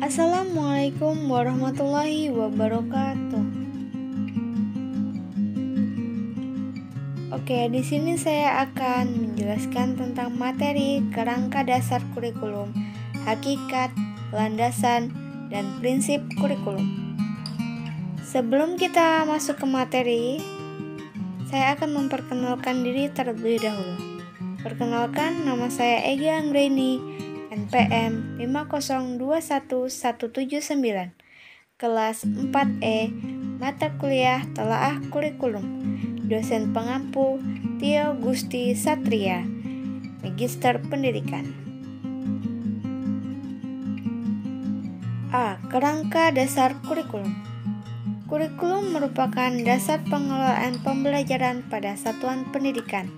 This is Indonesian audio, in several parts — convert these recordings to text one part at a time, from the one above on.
Assalamualaikum warahmatullahi wabarakatuh. Oke, di sini saya akan menjelaskan tentang materi kerangka dasar kurikulum, hakikat, landasan, dan prinsip kurikulum. Sebelum kita masuk ke materi, saya akan memperkenalkan diri terlebih dahulu. Perkenalkan, nama saya Ega Anggreni, NPM 5021179, kelas 4E, mata kuliah Telaah Kurikulum. Dosen pengampu Tio Gusti Satria, Magister Pendidikan. A. Kerangka dasar kurikulum. Kurikulum merupakan dasar pengelolaan pembelajaran pada satuan pendidikan.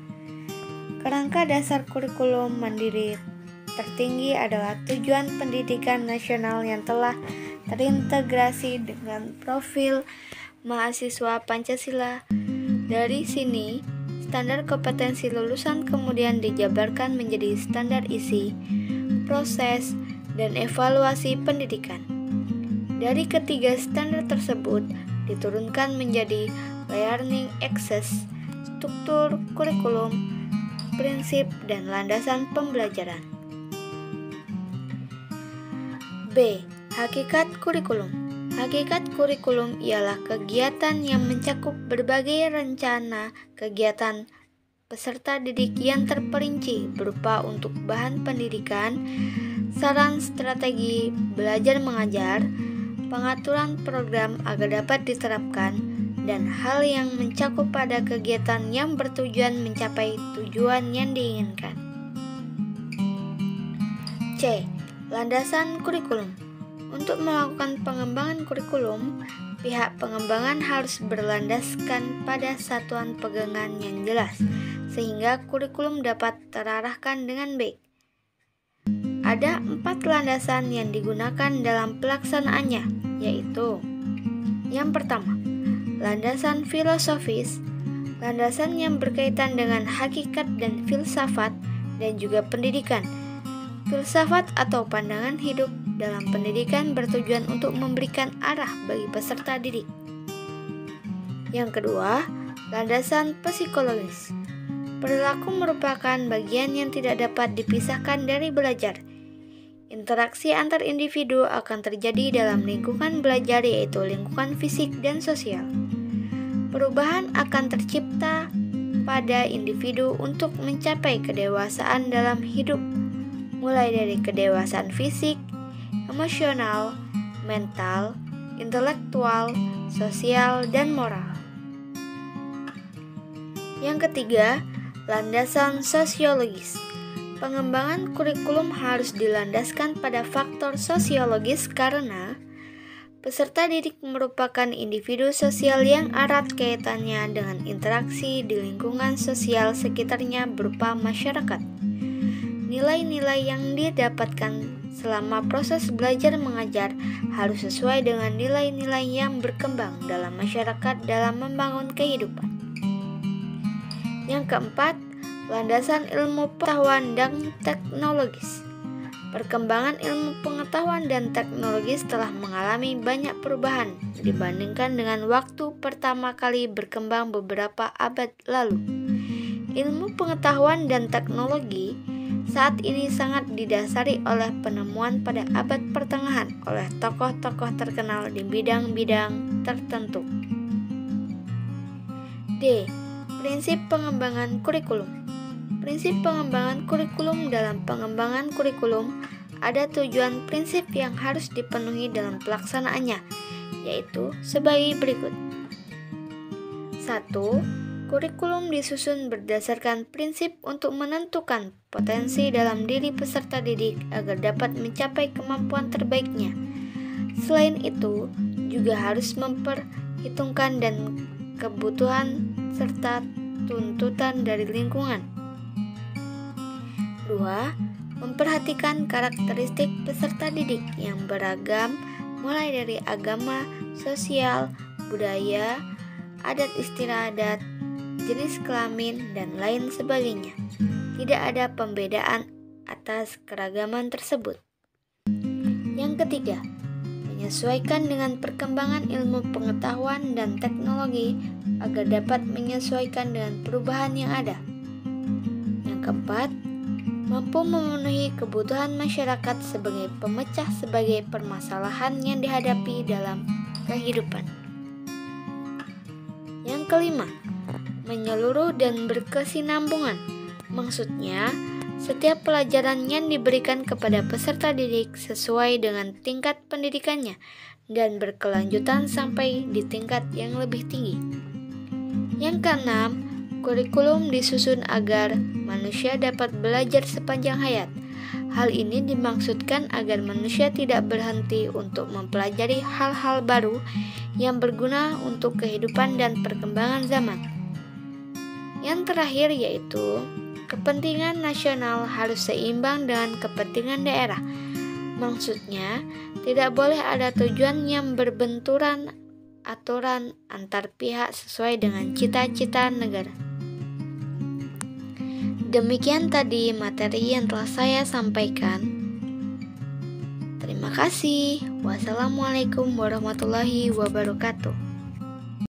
Kerangka dasar kurikulum mandiri tertinggi adalah tujuan pendidikan nasional yang telah terintegrasi dengan profil mahasiswa Pancasila. Dari sini, standar kompetensi lulusan kemudian dijabarkan menjadi standar isi, proses, dan evaluasi pendidikan. Dari ketiga standar tersebut diturunkan menjadi learning access, struktur kurikulum, prinsip, dan landasan pembelajaran. B. Hakikat kurikulum. Hakikat kurikulum ialah kegiatan yang mencakup berbagai rencana kegiatan peserta didik yang terperinci berupa untuk bahan pendidikan, saran strategi belajar mengajar, pengaturan program agar dapat diterapkan, dan hal yang mencakup pada kegiatan yang bertujuan mencapai tujuan yang diinginkan. C. Landasan kurikulum. Untuk melakukan pengembangan kurikulum, pihak pengembangan harus berlandaskan pada satuan pegangan yang jelas, sehingga kurikulum dapat terarahkan dengan baik. Ada 4 landasan yang digunakan dalam pelaksanaannya, yaitu: yang pertama, landasan filosofis, landasan yang berkaitan dengan hakikat dan filsafat dan juga pendidikan. Filsafat atau pandangan hidup dalam pendidikan bertujuan untuk memberikan arah bagi peserta didik. Yang kedua, landasan psikologis. Perilaku merupakan bagian yang tidak dapat dipisahkan dari belajar. Interaksi antar individu akan terjadi dalam lingkungan belajar, yaitu lingkungan fisik dan sosial. Perubahan akan tercipta pada individu untuk mencapai kedewasaan dalam hidup, mulai dari kedewasaan fisik, emosional, mental, intelektual, sosial, dan moral. Yang ketiga, landasan sosiologis. Pengembangan kurikulum harus dilandaskan pada faktor sosiologis karena peserta didik merupakan individu sosial yang erat kaitannya dengan interaksi di lingkungan sosial sekitarnya berupa masyarakat. Nilai-nilai yang didapatkan selama proses belajar mengajar harus sesuai dengan nilai-nilai yang berkembang dalam masyarakat dalam membangun kehidupan. Yang keempat, landasan ilmu pengetahuan dan teknologis. Perkembangan ilmu pengetahuan dan teknologis telah mengalami banyak perubahan dibandingkan dengan waktu pertama kali berkembang beberapa abad lalu. Ilmu pengetahuan dan teknologi saat ini sangat didasari oleh penemuan pada abad pertengahan oleh tokoh-tokoh terkenal di bidang-bidang tertentu. D. Prinsip pengembangan kurikulum. Prinsip pengembangan kurikulum. Dalam pengembangan kurikulum, ada tujuan prinsip yang harus dipenuhi dalam pelaksanaannya, yaitu sebagai berikut. 1. Kurikulum disusun berdasarkan prinsip untuk menentukan potensi dalam diri peserta didik agar dapat mencapai kemampuan terbaiknya. Selain itu, juga harus memperhitungkan dan kebutuhan serta tuntutan dari lingkungan. 2. Memperhatikan karakteristik peserta didik yang beragam, mulai dari agama, sosial, budaya, adat istiadat, jenis kelamin, dan lain sebagainya. Tidak ada pembedaan atas keragaman tersebut. Yang Yang ketiga, menyesuaikan dengan perkembangan ilmu pengetahuan dan teknologi agar dapat menyesuaikan dengan perubahan yang ada. Yang keempat, mampu memenuhi kebutuhan masyarakat sebagai pemecah sebagai permasalahan yang dihadapi dalam kehidupan. Yang kelima, menyeluruh dan berkesinambungan. Maksudnya, setiap pelajaran yang diberikan kepada peserta didik sesuai dengan tingkat pendidikannya dan berkelanjutan sampai di tingkat yang lebih tinggi. Yang keenam, kurikulum disusun agar manusia dapat belajar sepanjang hayat. Hal ini dimaksudkan agar manusia tidak berhenti untuk mempelajari hal-hal baru yang berguna untuk kehidupan dan perkembangan zaman. Yang terakhir yaitu kepentingan nasional harus seimbang dengan kepentingan daerah. Maksudnya, tidak boleh ada tujuan yang berbenturan aturan antar pihak sesuai dengan cita-cita negara. Demikian tadi materi yang telah saya sampaikan. Terima kasih. Wassalamualaikum warahmatullahi wabarakatuh.